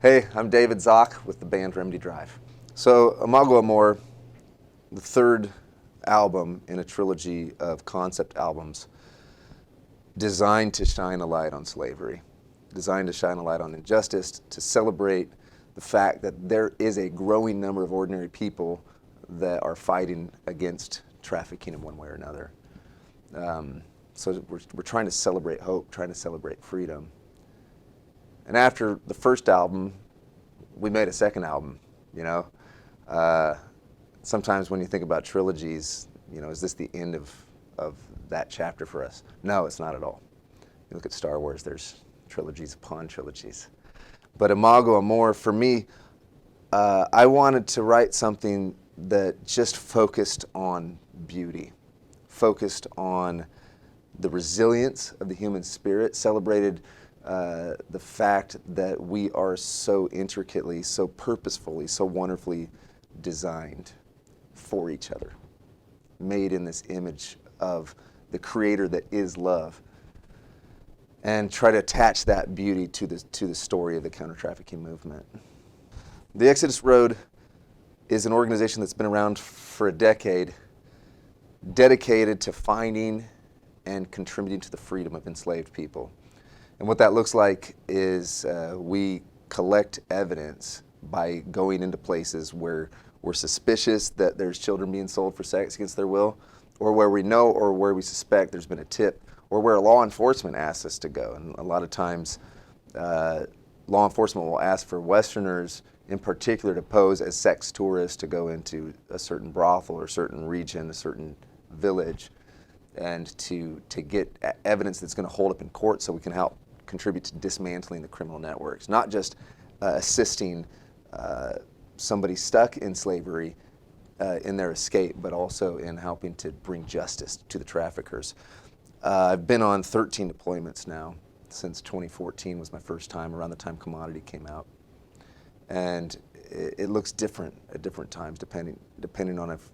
Hey, I'm David Zock with the band Remedy Drive. So, Imago Amor, the third album in a trilogy of concept albums designed to shine a light on slavery, designed to shine a light on injustice, to celebrate the fact that there is a growing number of ordinary people that are fighting against trafficking in one way or another. So we're trying to celebrate hope, trying to celebrate freedom. And after the first album, we made a second album, you know. Sometimes when you think about trilogies, you know, is this the end of that chapter for us? No, it's not at all. You look at Star Wars, there's trilogies upon trilogies. But Imago Amor, for me, I wanted to write something that just focused on beauty, focused on the resilience of the human spirit, celebrated the fact that we are so intricately, so purposefully, so wonderfully designed for each other, made in this image of the Creator that is love, and try to attach that beauty to the story of the counter-trafficking movement. The Exodus Road is an organization that's been around for a decade, dedicated to finding and contributing to the freedom of enslaved people. And what that looks like is we collect evidence by going into places where we're suspicious that there's children being sold for sex against their will, or where we know or where we suspect there's been a tip, or where law enforcement asks us to go. And a lot of times, law enforcement will ask for Westerners in particular to pose as sex tourists to go into a certain brothel or certain region, a certain village, and to get evidence that's going to hold up in court so we can help contribute to dismantling the criminal networks, not just assisting somebody stuck in slavery in their escape, but also in helping to bring justice to the traffickers. I've been on 13 deployments now since 2014 was my first time, around the time Commodity came out. And it looks different at different times, depending on if,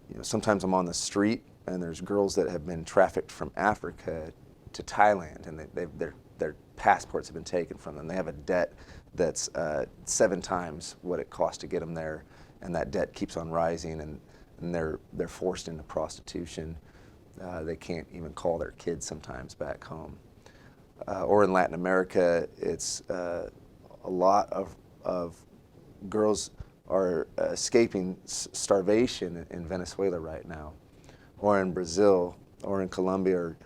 you know, sometimes I'm on the street and there's girls that have been trafficked from Africa to Thailand, and their passports have been taken from them. They have a debt that's 7 times what it cost to get them there, and that debt keeps on rising, and they're forced into prostitution. They can't even call their kids sometimes back home. Or in Latin America, it's a lot of girls are escaping starvation in Venezuela right now, or in Brazil, or in Colombia,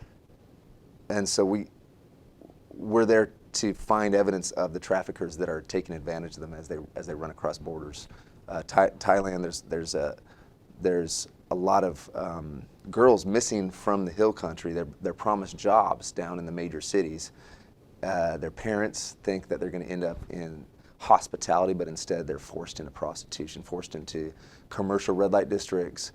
and so we're there to find evidence of the traffickers that are taking advantage of them as they run across borders. Thailand, there's a lot of girls missing from the hill country. They're promised jobs down in the major cities. Their parents think that they're going to end up in hospitality, but instead they're forced into prostitution, forced into commercial red light districts,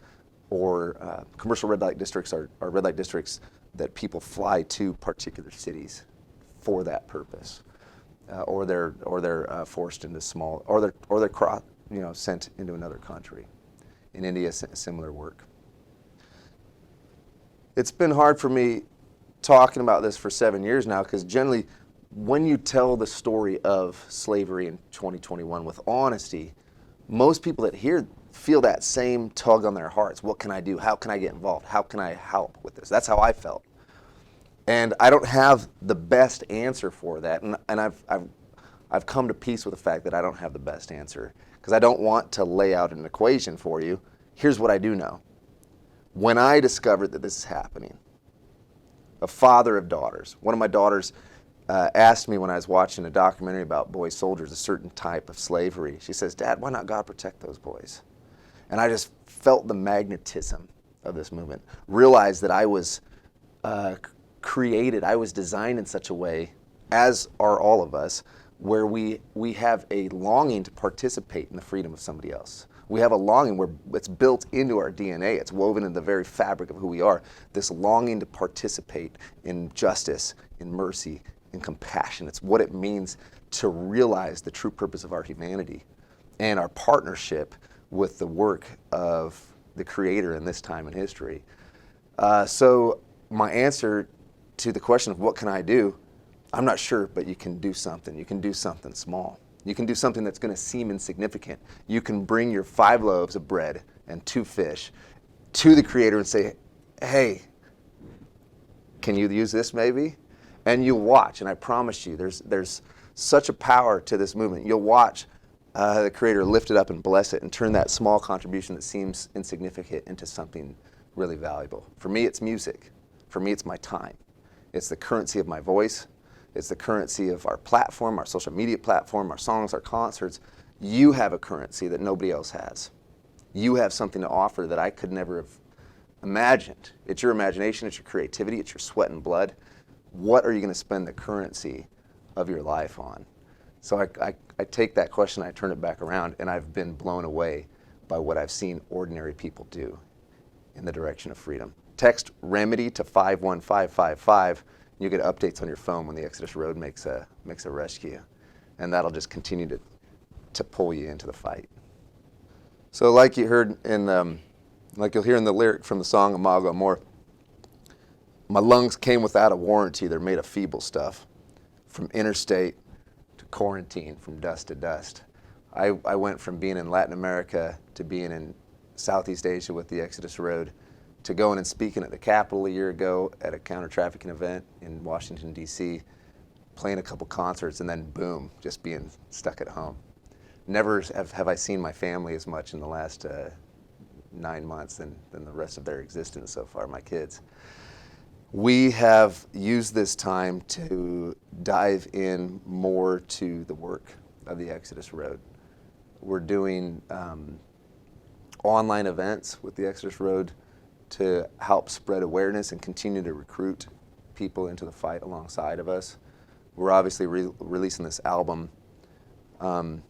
or commercial red light districts are red light districts that people fly to particular cities for that purpose, or they're forced into small, or they're sent into another country. In India, similar work. It's been hard for me talking about this for 7 years now, because generally, when you tell the story of slavery in 2021 with honesty, most people that hear feel that same tug on their hearts. What can I do? How can I get involved? How can I help with this? That's how I felt. And I don't have the best answer for that. And I've come to peace with the fact that I don't have the best answer, because I don't want to lay out an equation for you. Here's what I do know. When I discovered that this is happening, a father of daughters, one of my daughters asked me when I was watching a documentary about boy soldiers, a certain type of slavery. She says, "Dad, why not God protect those boys?" And I just felt the magnetism of this movement, realized that I was created, I was designed in such a way, as are all of us, where we have a longing to participate in the freedom of somebody else. We have a longing where it's built into our DNA. It's woven in the very fabric of who we are. This longing to participate in justice, in mercy, in compassion. It's what it means to realize the true purpose of our humanity and our partnership with the work of the Creator in this time in history. So my answer to the question of what can I do, I'm not sure, but you can do something. You can do something small. You can do something that's going to seem insignificant. You can bring your 5 loaves of bread and 2 fish to the Creator and say, hey, can you use this maybe? And you'll watch, and I promise you, there's such a power to this movement. You'll watch the Creator lift it up and bless it and turn that small contribution that seems insignificant into something really valuable. For me, it's music. For me, it's my time. It's the currency of my voice. It's the currency of our platform, our social media platform, our songs, our concerts. You have a currency that nobody else has. You have something to offer that I could never have imagined. It's your imagination, it's your creativity, it's your sweat and blood. What are you going to spend the currency of your life on? So I take that question, I turn it back around, and I've been blown away by what I've seen ordinary people do in the direction of freedom. Text REMEDY to 51555. You get updates on your phone when the Exodus Road makes a rescue, and that'll just continue to pull you into the fight. So, like you heard like you'll hear in the lyric from the song Imago Amor, my lungs came without a warranty. They're made of feeble stuff, from interstate to quarantine, from dust to dust. I went from being in Latin America to being in Southeast Asia with the Exodus Road, to going and speaking at the Capitol a year ago at a counter-trafficking event in Washington, D.C., playing a couple concerts, and then boom, just being stuck at home. Never have I seen my family as much in the last 9 months than the rest of their existence so far, my kids. We have used this time to dive in more to the work of the Exodus Road. We're doing online events with the Exodus Road to help spread awareness and continue to recruit people into the fight alongside of us. We're obviously releasing this album, and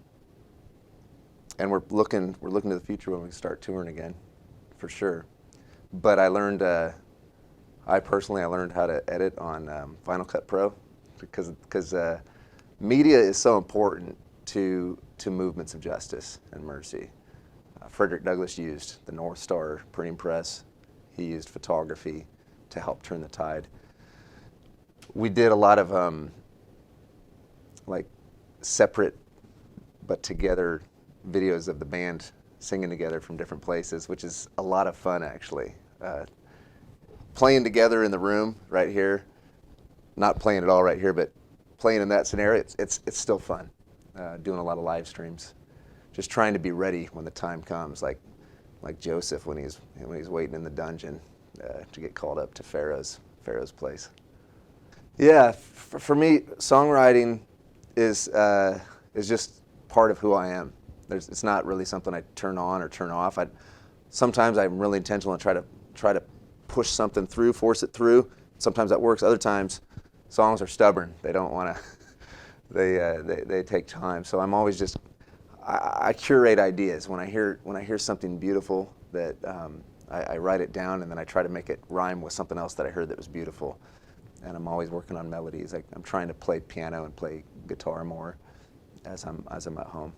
we're looking to the future when we start touring again, for sure. But I learned, I personally learned how to edit on Final Cut Pro, because media is so important to movements of justice and mercy. Frederick Douglass used the North Star printing press. He used photography to help turn the tide. We did a lot of like separate but together videos of the band singing together from different places, which is a lot of fun actually. Playing together in the room right here, not playing at all right here, but playing in that scenario, it's still fun. Doing a lot of live streams, just trying to be ready when the time comes, like Joseph when he's waiting in the dungeon to get called up to Pharaoh's place. Yeah, for me, songwriting is just part of who I am. It's not really something I turn on or turn off. Sometimes I'm really intentional and try to push something through, force it through. Sometimes that works. Other times, songs are stubborn. They don't want to. They take time. So I'm always just I curate ideas. When I hear something beautiful, that I write it down, and then I try to make it rhyme with something else that I heard that was beautiful. And I'm always working on melodies. I'm trying to play piano and play guitar more as I'm at home.